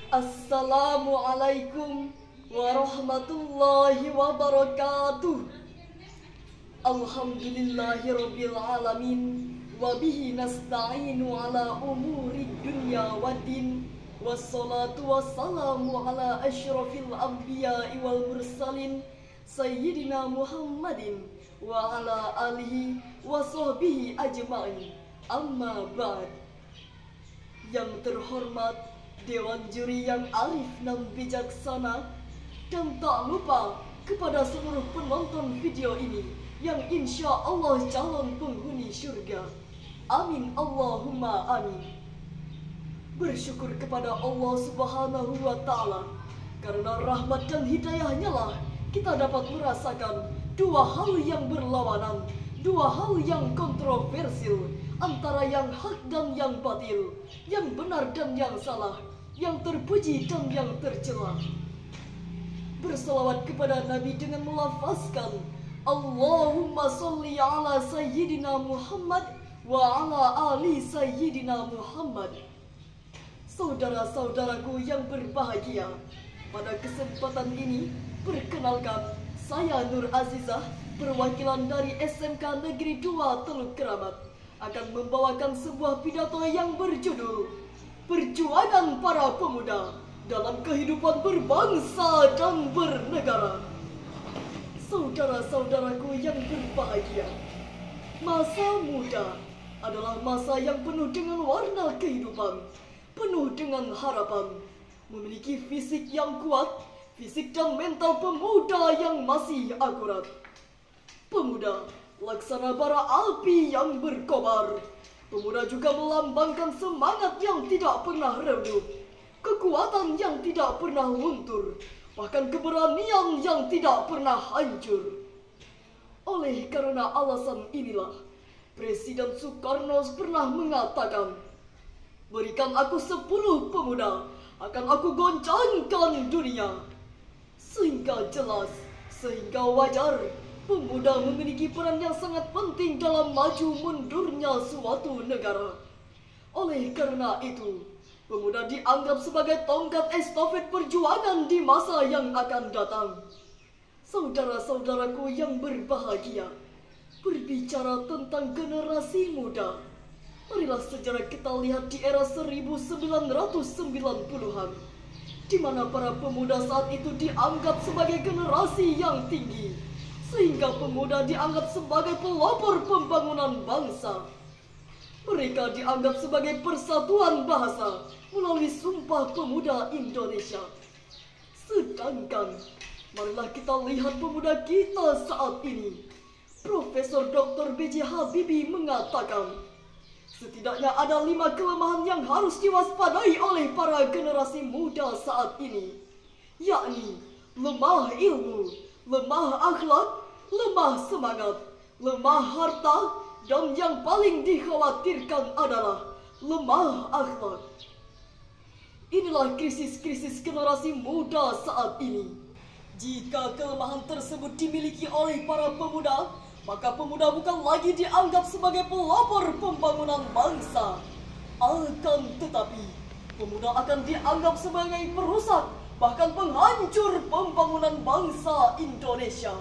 Assalamualaikum warahmatullahi wabarakatuh. Alhamdulillahirabbil alamin wa bihi nasta'inu ala umuri dunya waddin. Wassalatu wassalamu ala asyrafil anbiya'i wal mursalin Sayyidina Muhammadin wa ala alihi wa sahbihi ajma'in. Amma ba'd. Yang terhormat Dewan Juri yang arif dan bijaksana, dan tak lupa kepada seluruh penonton video ini yang insya Allah calon penghuni syurga. Amin Allahumma amin. Bersyukur kepada Allah Subhanahu wa Ta'ala, karena rahmat dan hidayahnya lah kita dapat merasakan dua hal yang berlawanan, dua hal yang kontroversial, antara yang hak dan yang batil, yang benar dan yang salah, yang terpuji dan yang tercela. Berselawat kepada Nabi dengan melafazkan Allahumma sholli ala Sayyidina Muhammad wa ala ali Sayyidina Muhammad. Saudara-saudaraku yang berbahagia, pada kesempatan ini perkenalkan, saya Nur Azizah, perwakilan dari SMK Negeri 2 Teluk Keramat, akan membawakan sebuah pidato yang berjudul Perjuangan Para Pemuda dalam Kehidupan Berbangsa dan Bernegara. Saudara-saudaraku yang berbahagia, masa muda adalah masa yang penuh dengan warna kehidupan, penuh dengan harapan, memiliki fisik yang kuat, fisik dan mental pemuda yang masih akurat. Pemuda laksana bara api yang berkobar. Pemuda juga melambangkan semangat yang tidak pernah redup, kekuatan yang tidak pernah luntur, bahkan keberanian yang tidak pernah hancur. Oleh karena alasan inilah, Presiden Soekarno pernah mengatakan, berikan aku 10 pemuda, akan aku goncangkan dunia. Sehingga jelas, sehingga wajar, pemuda memiliki peran yang sangat penting dalam maju mundurnya suatu negara. Oleh karena itu, pemuda dianggap sebagai tongkat estafet perjuangan di masa yang akan datang. Saudara-saudaraku yang berbahagia, berbicara tentang generasi muda, marilah sejarah kita lihat di era 1990-an, di mana para pemuda saat itu dianggap sebagai generasi yang tinggi, sehingga pemuda dianggap sebagai pelopor pembangunan bangsa. Mereka dianggap sebagai persatuan bahasa melalui Sumpah Pemuda Indonesia. Sedangkan, marilah kita lihat pemuda kita saat ini. Profesor Dr. B.J. Habibie mengatakan, setidaknya ada 5 kelemahan yang harus diwaspadai oleh para generasi muda saat ini, yakni lemah ilmu, lemah akhlak, lemah semangat, lemah harta, dan yang paling dikhawatirkan adalah lemah akhlak. Inilah krisis-krisis generasi muda saat ini. Jika kelemahan tersebut dimiliki oleh para pemuda, maka pemuda bukan lagi dianggap sebagai pelopor pembangunan bangsa. Akan tetapi, pemuda akan dianggap sebagai perusak, bahkan penghancur pembangunan bangsa Indonesia.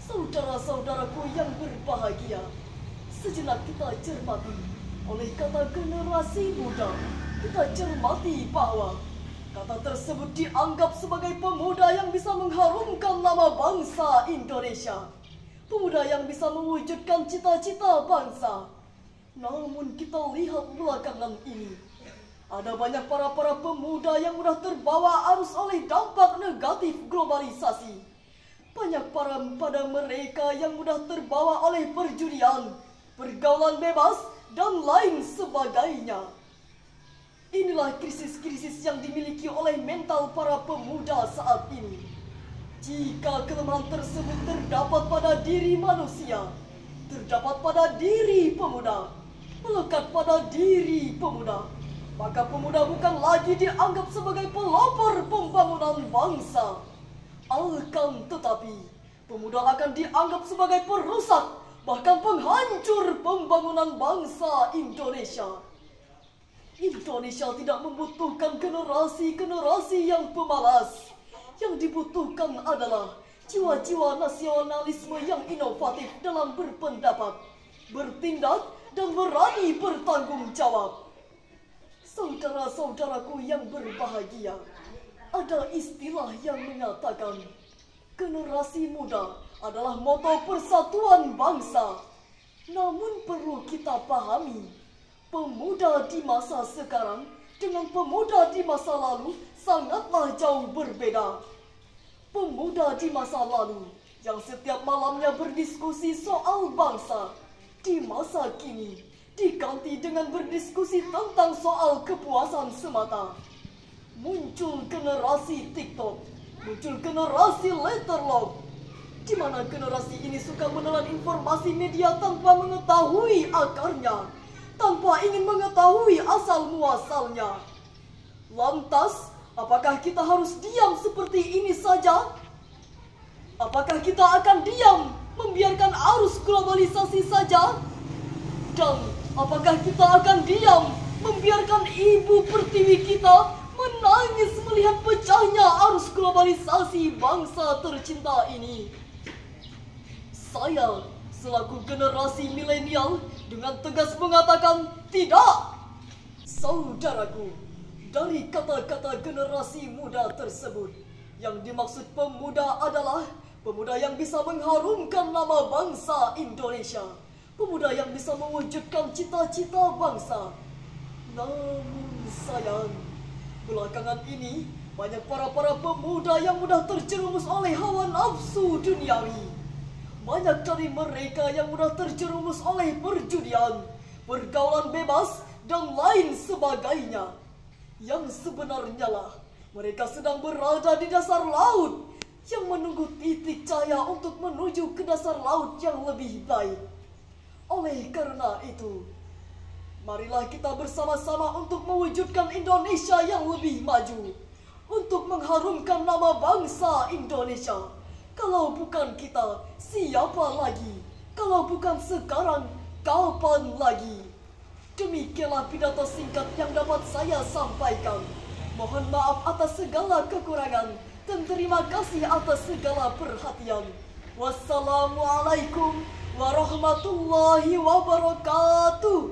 Saudara-saudaraku yang berbahagia, sejenak kita cermati oleh kata generasi muda. Kita cermati bahwa kata tersebut dianggap sebagai pemuda yang bisa mengharumkan nama bangsa Indonesia, pemuda yang bisa mewujudkan cita-cita bangsa. Namun kita lihat belakangan ini, ada banyak para pemuda yang mudah terbawa arus oleh dampak negatif globalisasi. Banyak pada mereka yang mudah terbawa oleh perjudian, pergaulan bebas, dan lain sebagainya. Inilah krisis-krisis yang dimiliki oleh mental para pemuda saat ini. Jika kelemahan tersebut terdapat pada diri manusia, terdapat pada diri pemuda, melekat pada diri pemuda, maka pemuda bukan lagi dianggap sebagai pelopor pembangunan bangsa. Akan tetapi, pemuda akan dianggap sebagai perusak, bahkan penghancur pembangunan bangsa Indonesia. Indonesia tidak membutuhkan generasi-generasi yang pemalas. Yang dibutuhkan adalah jiwa-jiwa nasionalisme yang inovatif dalam berpendapat, bertindak, dan berani bertanggung jawab. Saudara-saudaraku yang berbahagia, ada istilah yang mengatakan generasi muda adalah moto persatuan bangsa. Namun perlu kita pahami, pemuda di masa sekarang dengan pemuda di masa lalu sangatlah jauh berbeda. Pemuda di masa lalu yang setiap malamnya berdiskusi soal bangsa, di masa kini diganti dengan berdiskusi tentang soal kepuasan semata. Muncul generasi TikTok, muncul generasi letterlock, di mana generasi ini suka menelan informasi media tanpa mengetahui akarnya, tanpa ingin mengetahui asal muasalnya. Lantas, apakah kita harus diam seperti ini saja? Apakah kita akan diam membiarkan arus globalisasi saja? Dan apakah kita akan diam membiarkan ibu pertiwi kita menangis melihat pecahnya arus globalisasi bangsa tercinta ini? Saya selaku generasi milenial dengan tegas mengatakan tidak. Saudaraku, dari kata-kata generasi muda tersebut, yang dimaksud pemuda adalah pemuda yang bisa mengharumkan nama bangsa Indonesia, pemuda yang bisa mewujudkan cita-cita bangsa. Namun sayang, belakangan ini banyak para pemuda yang mudah terjerumus oleh hawa nafsu duniawi. Banyak dari mereka yang mudah terjerumus oleh perjudian, pergaulan bebas, dan lain sebagainya. Yang sebenarnya lah, mereka sedang berada di dasar laut yang menunggu titik cahaya untuk menuju ke dasar laut yang lebih baik. Oleh karena itu, marilah kita bersama-sama untuk mewujudkan Indonesia yang lebih maju, untuk mengharumkan nama bangsa Indonesia. Kalau bukan kita, siapa lagi? Kalau bukan sekarang, kapan lagi? Demikianlah pidato singkat yang dapat saya sampaikan. Mohon maaf atas segala kekurangan dan terima kasih atas segala perhatian. Wassalamualaikum warahmatullahi wabarakatuh.